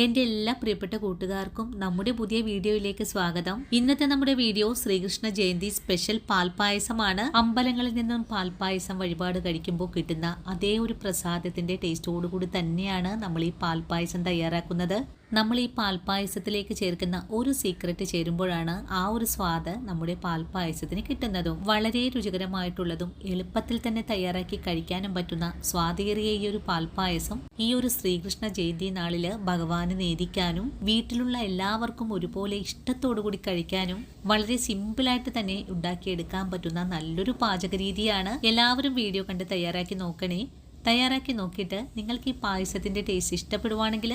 എൻ്റെ എല്ലാ പ്രിയപ്പെട്ട കൂട്ടുകാർക്കും നമ്മുടെ പുതിയ വീഡിയോയിലേക്ക് സ്വാഗതം. ഇന്നത്തെ നമ്മുടെ വീഡിയോ ശ്രീകൃഷ്ണ ജയന്തി സ്പെഷ്യൽ പാൽപ്പായസമാണ്. അമ്പലങ്ങളിൽ നിന്നും പാൽപ്പായസം വഴിപാട് കഴിക്കുമ്പോൾ കിട്ടുന്ന അതേ ഒരു പ്രസാദത്തിന്റെ ടേസ്റ്റോടുകൂടി തന്നെയാണ് നമ്മൾ ഈ പാൽപ്പായസം തയ്യാറാക്കുന്നത്. നമ്മൾ ഈ പാൽപ്പായസത്തിലേക്ക് ചേർക്കുന്ന ഒരു സീക്രട്ട് ചേരുമ്പോഴാണ് ആ ഒരു സ്വാദ് നമ്മുടെ പാൽപ്പായസത്തിന് കിട്ടുന്നതും. വളരെ രുചികരമായിട്ടുള്ളതും എളുപ്പത്തിൽ തന്നെ തയ്യാറാക്കി കഴിക്കാനും പറ്റുന്ന സ്വാദേറിയ ഈ ഒരു പാൽപ്പായസം ഈ ഒരു ശ്രീകൃഷ്ണ ജയന്തി നാളില് ഭഗവാന് നേദിക്കാനും വീട്ടിലുള്ള എല്ലാവർക്കും ഒരുപോലെ ഇഷ്ടത്തോടുകൂടി കഴിക്കാനും വളരെ സിമ്പിളായിട്ട് തന്നെ ഉണ്ടാക്കിയെടുക്കാൻ പറ്റുന്ന നല്ലൊരു പാചക രീതിയാണ്. എല്ലാവരും വീഡിയോ കണ്ട് തയ്യാറാക്കി നോക്കണേ. തയ്യാറാക്കി നോക്കിയിട്ട് നിങ്ങൾക്ക് ഈ പായസത്തിന്റെ ടേസ്റ്റ് ഇഷ്ടപ്പെടുവാണെങ്കിൽ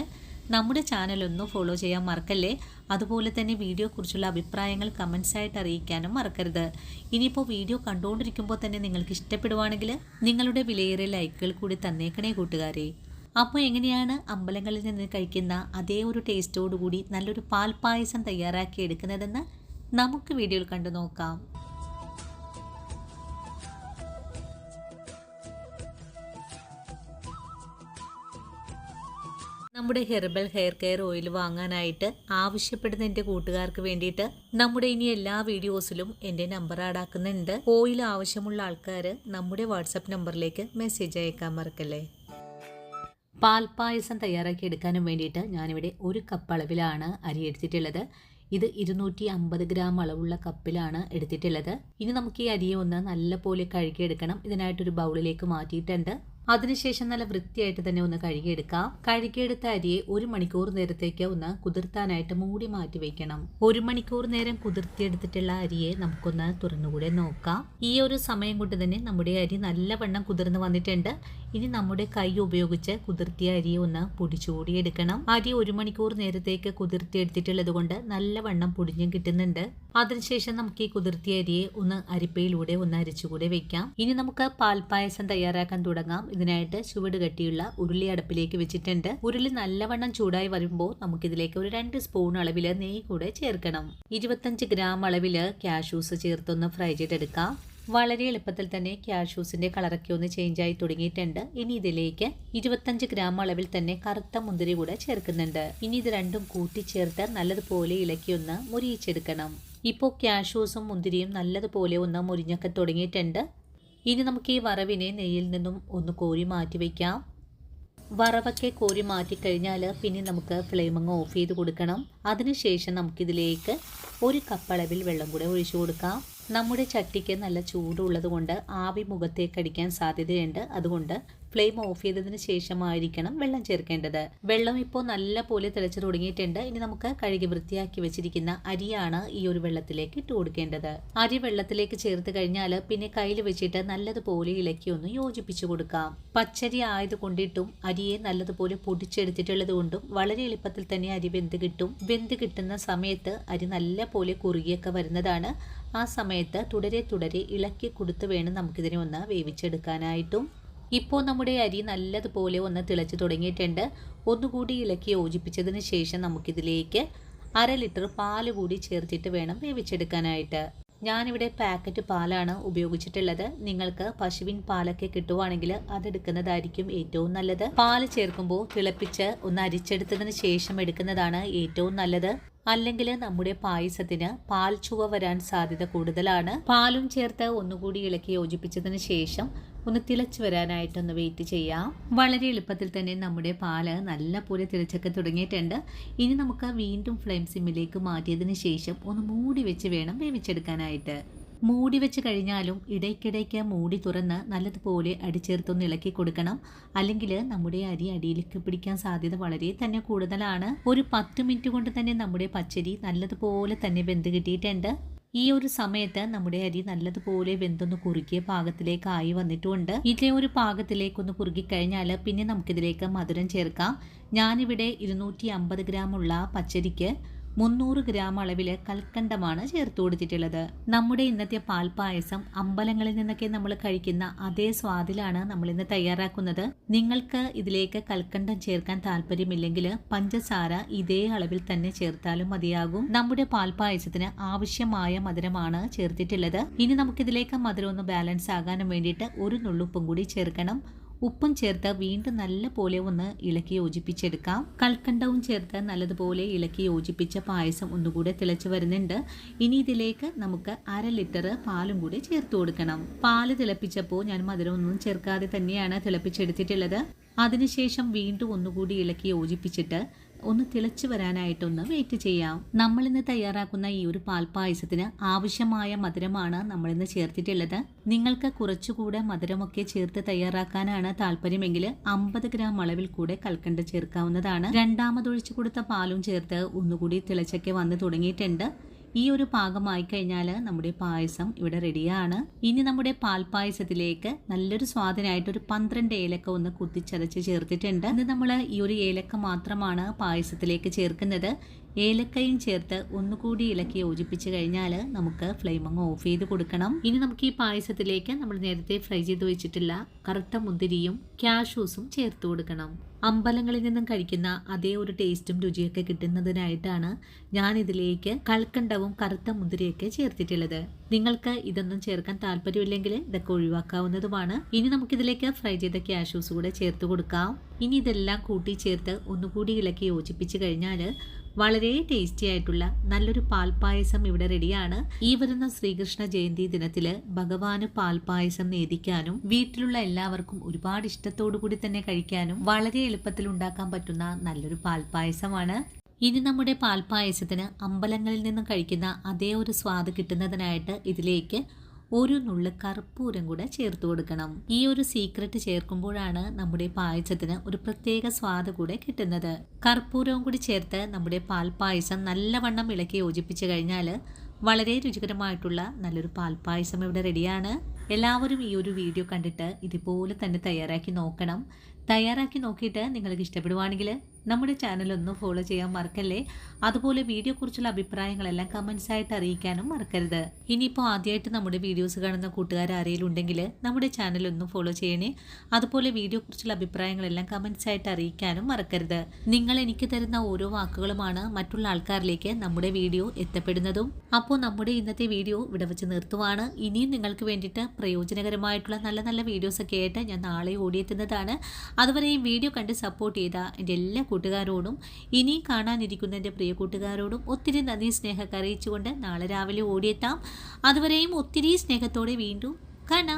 നമ്മുടെ ചാനൽ ഒന്ന് ഫോളോ ചെയ്യാൻ മറക്കല്ലേ. അതുപോലെ തന്നെ വീഡിയോ കുറിച്ചുള്ള അഭിപ്രായങ്ങൾ കമൻസ് ആയിട്ട് അറിയിക്കാനും മറക്കരുത്. ഇനിയിപ്പോൾ വീഡിയോ കണ്ടുകൊണ്ടിരിക്കുമ്പോൾ തന്നെ നിങ്ങൾക്ക് ഇഷ്ടപ്പെടുവാണെങ്കിൽ നിങ്ങളുടെ വിലയേറിയ ലൈക്കുകൾ കൂടി തന്നേക്കണേ കൂട്ടുകാരെ. അപ്പോൾ എങ്ങനെയാണ് അമ്പലങ്ങളിൽ നിന്ന് കഴിക്കുന്ന അതേ ഒരു ടേസ്റ്റോടുകൂടി നല്ലൊരു പാൽപ്പായസം തയ്യാറാക്കി എടുക്കുന്നതെന്ന് നമുക്ക് വീഡിയോയിൽ കണ്ടു നോക്കാം. നമ്മുടെ ഹെർബൽ ഹെയർ കെയർ ഓയിൽ വാങ്ങാനായിട്ട് ആവശ്യപ്പെടുന്ന എൻ്റെ കൂട്ടുകാർക്ക് വേണ്ടിയിട്ട് നമ്മുടെ ഇനി എല്ലാ വീഡിയോസിലും എൻ്റെ നമ്പർ ആഡാക്കുന്നുണ്ട്. ഓയിൽ ആവശ്യമുള്ള ആൾക്കാർ നമ്മുടെ വാട്സപ്പ് നമ്പറിലേക്ക് മെസ്സേജ് അയക്കാൻ മറക്കല്ലേ. പാൽപ്പായസം തയ്യാറാക്കി എടുക്കാനും വേണ്ടിയിട്ട് ഞാനിവിടെ 1 കപ്പ് അളവിലാണ് അരി എടുത്തിട്ടുള്ളത്. ഇത് 250 ഗ്രാം അളവുള്ള കപ്പിലാണ് എടുത്തിട്ടുള്ളത്. ഇനി നമുക്ക് ഈ അരിയെ ഒന്ന് നല്ലപോലെ കഴുകിയെടുക്കണം. ഇതിനായിട്ടൊരു ബൗളിലേക്ക് മാറ്റിയിട്ടുണ്ട്. അതിനുശേഷം നല്ല വൃത്തിയായിട്ട് തന്നെ ഒന്ന് കഴുകിയെടുക്കാം. കഴുകിയെടുത്ത അരിയെ 1 മണിക്കൂർ നേരത്തേക്ക് ഒന്ന് കുതിർത്താനായിട്ട് മൂടി മാറ്റി വെക്കണം. 1 മണിക്കൂർ നേരം കുതിർത്തിയെടുത്തിട്ടുള്ള അരിയെ നമുക്കൊന്ന് തുറന്നുകൂടെ നോക്കാം. ഈ ഒരു സമയം കൊണ്ട് തന്നെ നമ്മുടെ അരി നല്ലവണ്ണം കുതിർന്ന് വന്നിട്ടുണ്ട്. ഇനി നമ്മുടെ കൈ ഉപയോഗിച്ച് കുതിർത്തിയ അരിയെ ഒന്ന് പൊടിച്ചുകൂടി എടുക്കണം. അരി 1 മണിക്കൂർ നേരത്തേക്ക് കുതിർത്തിയെടുത്തിട്ടുള്ളത് കൊണ്ട് നല്ലവണ്ണം പൊടിഞ്ഞും കിട്ടുന്നുണ്ട്. അതിനുശേഷം നമുക്ക് ഈ കുതിർത്തിയ അരിയെ ഒന്ന് അരിപ്പയിലൂടെ ഒന്ന് അരിച്ചുകൂടെ വെക്കാം. ഇനി നമുക്ക് പാൽപ്പായസം തയ്യാറാക്കാൻ തുടങ്ങാം. ഇതിനായിട്ട് ചുവട് കട്ടിയുള്ള ഉരുളി അടുപ്പിലേക്ക് വെച്ചിട്ടുണ്ട്. ഉരുളി നല്ലവണ്ണം ചൂടായി വരുമ്പോൾ നമുക്കിതിലേക്ക് ഒരു 2 സ്പൂൺ അളവിൽ നെയ്യ് കൂടെ ചേർക്കണം. 25 ഗ്രാം അളവിൽ കാഷ്യൂസ് ചേർത്തൊന്ന് ഫ്രൈ ചെയ്തെടുക്കാം. വളരെ എളുപ്പത്തിൽ തന്നെ കാഷ്യൂസിന്റെ കളറൊക്കെ ഒന്ന് ചേഞ്ച് ആയി തുടങ്ങിയിട്ടുണ്ട്. ഇനി ഇതിലേക്ക് 25 ഗ്രാം അളവിൽ തന്നെ കറുത്ത മുന്തിരി കൂടെ ചേർക്കുന്നുണ്ട്. ഇനി ഇത് രണ്ടും കൂട്ടിച്ചേർത്ത് നല്ലതുപോലെ ഇളക്കി ഒന്ന് മുരിയിച്ചെടുക്കണം. ഇപ്പോൾ കാഷ്യൂസും മുന്തിരിയും നല്ലതുപോലെ ഒന്ന് മുരിഞ്ഞൊക്കെ തുടങ്ങിയിട്ടുണ്ട്. ഇനി നമുക്ക് ഈ വറവിനെ നെയ്യിൽ നിന്നും ഒന്ന് കോരി മാറ്റി വയ്ക്കാം. വറവൊക്കെ കോരി മാറ്റിക്കഴിഞ്ഞാൽ പിന്നെ നമുക്ക് ഫ്ലെയിം അങ്ങ് ഓഫ് ചെയ്ത് കൊടുക്കണം. അതിനുശേഷം നമുക്കിതിലേക്ക് 1 കപ്പ് അളവിൽ വെള്ളം കൂടെ ഒഴിച്ചു കൊടുക്കാം. നമ്മുടെ ചട്ടിക്ക് നല്ല ചൂടുള്ളത് കൊണ്ട് ആവി മുഖത്തേക്ക് അടിക്കാൻ സാധ്യതയുണ്ട്. അതുകൊണ്ട് ഫ്ലെയിം ഓഫ് ചെയ്തതിന് ശേഷമായിരിക്കണം വെള്ളം ചേർക്കേണ്ടത്. വെള്ളം ഇപ്പോൾ നല്ല പോലെ തിളച്ചു തുടങ്ങിയിട്ടുണ്ട്. ഇനി നമുക്ക് കഴുകി വൃത്തിയാക്കി വെച്ചിരിക്കുന്ന അരിയാണ് ഈ ഒരു വെള്ളത്തിലേക്ക് ഇട്ട് കൊടുക്കേണ്ടത്. അരി വെള്ളത്തിലേക്ക് ചേർത്ത് കഴിഞ്ഞാൽ പിന്നെ കയ്യിൽ വെച്ചിട്ട് നല്ലതുപോലെ ഇളക്കി ഒന്ന് യോജിപ്പിച്ചു കൊടുക്കാം. പച്ചരി ആയതുകൊണ്ടിട്ടും അരിയെ നല്ലതുപോലെ പൊടിച്ചെടുത്തിട്ടുള്ളത് കൊണ്ടും വളരെ എളുപ്പത്തിൽ തന്നെ അരി വെന്ത് കിട്ടും. വെന്ത് കിട്ടുന്ന സമയത്ത് അരി നല്ല പോലെ കുറുകിയൊക്കെ വരുന്നതാണ്. ആ സമയത്ത് തുടരെ ഇളക്കി കൊടുത്ത് വേണം നമുക്കിതിനെ ഒന്ന് വേവിച്ചെടുക്കാനായിട്ടും. ഇപ്പോൾ നമ്മുടെ അരി നല്ലതുപോലെ ഒന്ന് തിളച്ചു തുടങ്ങിയിട്ടുണ്ട്. ഒന്നുകൂടി ഇളക്കി യോജിപ്പിച്ചതിന് ശേഷം നമുക്കിതിലേക്ക് 1/2 ലിറ്റർ പാല് കൂടി ചേർത്തിട്ട് വേണം വേവിച്ചെടുക്കാനായിട്ട്. ഞാനിവിടെ പാക്കറ്റ് പാലാണ് ഉപയോഗിച്ചിട്ടുള്ളത്. നിങ്ങൾക്ക് പശുവിൻ പാലൊക്കെ കിട്ടുവാണെങ്കിൽ അതെടുക്കുന്നതായിരിക്കും ഏറ്റവും നല്ലത്. പാല് ചേർക്കുമ്പോൾ തിളപ്പിച്ച് ഒന്ന് അരിച്ചെടുത്തതിന് ശേഷം എടുക്കുന്നതാണ് ഏറ്റവും നല്ലത്. അല്ലെങ്കിൽ നമ്മുടെ പായസത്തിന് പാൽ ചുവ വരാൻ സാധ്യത കൂടുതലാണ്. പാലും ചേർത്ത് ഒന്നുകൂടി ഇളക്കി യോജിപ്പിച്ചതിന് ശേഷം ഒന്ന് തിളച്ചു വരാനായിട്ടൊന്ന് വെയിറ്റ് ചെയ്യാം. വളരെ എളുപ്പത്തിൽ തന്നെ നമ്മുടെ പാല് നല്ലപോലെ തിളച്ചൊക്കെ തുടങ്ങിയിട്ടുണ്ട്. ഇനി നമുക്ക് വീണ്ടും ഫ്ലെയിം സിമ്മിലേക്ക് മാറ്റിയതിന് ശേഷം ഒന്ന് മൂടി വെച്ച് വേണം വേവിച്ചെടുക്കാനായിട്ട്. മൂടി വെച്ച് കഴിഞ്ഞാലും ഇടയ്ക്കിടയ്ക്ക് മൂടി തുറന്ന് നല്ലതുപോലെ അടിച്ചേർത്തൊന്ന് ഇളക്കി കൊടുക്കണം. അല്ലെങ്കിൽ നമ്മുടെ അരി അടിയിലേക്ക് പിടിക്കാൻ സാധ്യത വളരെ തന്നെ കൂടുതലാണ്. ഒരു 10 മിനിറ്റ് കൊണ്ട് തന്നെ നമ്മുടെ പച്ചരി നല്ലതുപോലെ തന്നെ വെന്ത് കിട്ടിയിട്ടുണ്ട്. ഈ ഒരു സമയത്ത് നമ്മുടെ അരി നല്ലതുപോലെ വെന്തൊന്ന് കുറുകിയ പാകത്തിലേക്കായി വന്നിട്ടുണ്ട്. ഇതിലെ ഒരു പാകത്തിലേക്കൊന്ന് കുറുകിക്കഴിഞ്ഞാൽ പിന്നെ നമുക്കിതിലേക്ക് മധുരം ചേർക്കാം. ഞാനിവിടെ 250 ഗ്രാം ഉള്ള പച്ചരിക്ക് 300 ഗ്രാം അളവിൽ കൽക്കണ്ടമാണ് ചേർത്ത് കൊടുത്തിട്ടുള്ളത്. നമ്മുടെ ഇന്നത്തെ പാൽപ്പായസം അമ്പലങ്ങളിൽ നിന്നൊക്കെ നമ്മൾ കഴിക്കുന്ന അതേ സ്വാദിലാണ് നമ്മൾ ഇന്ന് തയ്യാറാക്കുന്നത്. നിങ്ങൾക്ക് ഇതിലേക്ക് കൽക്കണ്ടം ചേർക്കാൻ താല്പര്യമില്ലെങ്കിൽ പഞ്ചസാര ഇതേ അളവിൽ തന്നെ ചേർത്താലും മതിയാകും. നമ്മുടെ പാൽപ്പായസത്തിന് ആവശ്യമായ മധുരമാണ് ചേർത്തിട്ടുള്ളത്. ഇനി നമുക്കിതിലേക്ക് മധുരം ഒന്ന് ബാലൻസ് ആകാനും വേണ്ടിയിട്ട് 1 നുള്ളുപ്പും കൂടി ചേർക്കണം. ഉപ്പും ചേർത്ത് വീണ്ടും നല്ലപോലെ ഒന്ന് ഇളക്കി യോജിപ്പിച്ചെടുക്കാം. കൽക്കണ്ടവും ചേർത്ത് നല്ലതുപോലെ ഇളക്കി യോജിപ്പിച്ച പായസം ഒന്നുകൂടെ തിളച്ച് വരുന്നുണ്ട്. ഇനി ഇതിലേക്ക് നമുക്ക് 1/2 ലിറ്റർ പാലും കൂടി ചേർത്ത് കൊടുക്കണം. പാല് തിളപ്പിച്ചപ്പോൾ ഞാൻ മധുരമൊന്നും ചേർക്കാതെ തന്നെയാണ് തിളപ്പിച്ചെടുത്തിട്ടുള്ളത്. അതിനുശേഷം വീണ്ടും ഒന്നുകൂടി ഇളക്കി യോജിപ്പിച്ചിട്ട് ഒന്ന് തിളച്ചു വരാനായിട്ടൊന്ന് വെയിറ്റ് ചെയ്യാം. നമ്മളിന്ന് തയ്യാറാക്കുന്ന ഈ ഒരു പാൽപ്പായസത്തിന് ആവശ്യമായ മധുരമാണ് നമ്മളിന്ന് ചേർത്തിട്ടുള്ളത്. നിങ്ങൾക്ക് കുറച്ചുകൂടെ മധുരമൊക്കെ ചേർത്ത് തയ്യാറാക്കാനാണ് താല്പര്യമെങ്കിൽ 50 ഗ്രാം അളവിൽ കൂടെ കൽക്കണ്ട് ചേർക്കാവുന്നതാണ്. രണ്ടാമതൊഴിച്ചു കൊടുത്ത പാലും ചേർത്ത് ഒന്നുകൂടി തിളച്ചൊക്കെ വന്ന് തുടങ്ങിയിട്ടുണ്ട്. ഈ ഒരു പാകമായി കഴിഞ്ഞാൽ നമ്മുടെ പായസം ഇവിടെ റെഡിയാണ്. ഇനി നമ്മുടെ പാൽപ്പായസത്തിലേക്ക് നല്ലൊരു സ്വാദിനായിട്ട് ഒരു 12 ഏലക്ക ഒന്ന് കുത്തിച്ചതച്ച് ചേർത്തിട്ടുണ്ട്. ഇന്ന് നമ്മൾ ഈ ഒരു ഏലക്ക മാത്രമാണ് പായസത്തിലേക്ക് ചേർക്കുന്നത്. ഏലക്കയും ചേർത്ത് ഒന്നുകൂടി ഇളക്കി യോജിപ്പിച്ച് കഴിഞ്ഞാൽ നമുക്ക് ഫ്ലെയിം അങ്ങ് ഓഫ് ചെയ്ത് കൊടുക്കണം. ഇനി നമുക്ക് ഈ പായസത്തിലേക്ക് നമ്മൾ നേരത്തെ ഫ്രൈ ചെയ്ത് വെച്ചിട്ടുള്ള കറുത്ത മുന്തിരിയും കാഷ്യൂസും ചേർത്ത് കൊടുക്കണം. അമ്പലങ്ങളിൽ നിന്നും കഴിക്കുന്ന അതേ ഒരു ടേസ്റ്റും രുചിയൊക്കെ കിട്ടുന്നതിനായിട്ടാണ് ഞാൻ ഇതിലേക്ക് കൽക്കണ്ടവും കറുത്ത മുന്തിരിയൊക്കെ ചേർത്തിട്ടുള്ളത്. നിങ്ങൾക്ക് ഇതൊന്നും ചേർക്കാൻ താല്പര്യമില്ലെങ്കിൽ ഇതൊക്കെ ഒഴിവാക്കാവുന്നതുമാണ്. ഇനി നമുക്കിതിലേക്ക് ഫ്രൈ ചെയ്ത കാഷ്യൂസ് കൂടെ ചേർത്ത് കൊടുക്കാം. ഇനി ഇതെല്ലാം കൂട്ടി ചേർത്ത് ഒന്നുകൂടി ഇളക്കി യോജിപ്പിച്ച് കഴിഞ്ഞാൽ വളരെ ടേസ്റ്റി ആയിട്ടുള്ള നല്ലൊരു പാൽപ്പായസം ഇവിടെ റെഡിയാണ്. ഈ വരുന്ന ശ്രീകൃഷ്ണ ജയന്തി ദിനത്തില് ഭഗവാന് പാൽപ്പായസം നേദിക്കാനും വീട്ടിലുള്ള എല്ലാവർക്കും ഒരുപാട് ഇഷ്ടത്തോടു കൂടി തന്നെ കഴിക്കാനും വളരെ എളുപ്പത്തിൽ ഉണ്ടാക്കാൻ പറ്റുന്ന നല്ലൊരു പാൽപ്പായസമാണ്. ഇനി നമ്മുടെ പാൽപ്പായസത്തിന് അമ്പലങ്ങളിൽ നിന്നും കഴിക്കുന്ന അതേ ഒരു സ്വാദ് കിട്ടുന്നതിനായിട്ട് ഇതിലേക്ക് ഒരു നുള്ള് കർപ്പൂരം കൂടെ ചേർത്ത് കൊടുക്കണം. ഈ ഒരു സീക്രട്ട് ചേർക്കുമ്പോഴാണ് നമ്മുടെ പായസത്തിന് ഒരു പ്രത്യേക സ്വാദ് കൂടെ കിട്ടുന്നത്. കർപ്പൂരവും കൂടി ചേർത്ത് നമ്മുടെ പാൽപ്പായസം നല്ലവണ്ണം ഇളക്കി യോജിപ്പിച്ച് കഴിഞ്ഞാൽ വളരെ രുചികരമായിട്ടുള്ള നല്ലൊരു പാൽപ്പായസം ഇവിടെ റെഡിയാണ്. എല്ലാവരും ഈ ഒരു വീഡിയോ കണ്ടിട്ട് ഇതുപോലെ തന്നെ തയ്യാറാക്കി നോക്കണം. തയ്യാറാക്കി നോക്കിയിട്ട് നിങ്ങൾക്ക് ഇഷ്ടപ്പെടുവാണെങ്കിൽ നമ്മുടെ ചാനൽ ഒന്ന് ഫോളോ ചെയ്യാൻ മറക്കല്ലേ. അതുപോലെ വീഡിയോയെക്കുറിച്ചുള്ള അഭിപ്രായങ്ങളെല്ലാം കമൻസ് ആയിട്ട് അറിയിക്കാനും മറക്കരുത്. ഇനിയിപ്പോൾ ആദ്യമായിട്ട് നമ്മുടെ വീഡിയോസ് കാണുന്ന കൂട്ടുകാർ ആരെങ്കിലും ഉണ്ടെങ്കിൽ നമ്മുടെ ചാനൽ ഒന്ന് ഫോളോ ചെയ്യണേ. അതുപോലെ വീഡിയോയെക്കുറിച്ചുള്ള അഭിപ്രായങ്ങളെല്ലാം കമൻസ് ആയിട്ട് അറിയിക്കാനും മറക്കരുത്. നിങ്ങൾ എനിക്ക് തരുന്ന ഓരോ വാക്കുകളുമാണ് മറ്റുള്ള ആൾക്കാരിലേക്ക് നമ്മുടെ വീഡിയോ എത്തപ്പെടുന്നതും. അപ്പോൾ നമ്മുടെ ഇന്നത്തെ വീഡിയോ ഇവിടെ വെച്ച് നിർത്തുവാണ്. ഇനിയും നിങ്ങൾക്ക് വേണ്ടിയിട്ട് പ്രയോജനകരമായിട്ടുള്ള നല്ല നല്ല വീഡിയോസൊക്കെ ആയിട്ട് ഞാൻ നാളെ ഓടിയെത്തുന്നതാണ്. അതുവരെ ഈ വീഡിയോ കണ്ട് സപ്പോർട്ട് ചെയ്ത എൻ്റെ എല്ലാ കൂട്ടുകാരോടും ഇനി കാണാനിരിക്കുന്ന എൻ്റെ പ്രിയ കൂട്ടുകാരോടും ഒത്തിരി നന്ദി സ്നേഹമൊക്കെ അറിയിച്ചുകൊണ്ട് നാളെ രാവിലെ ഓടിയെത്താം. അതുവരെയും ഒത്തിരി സ്നേഹത്തോടെ വീണ്ടും കാണാം.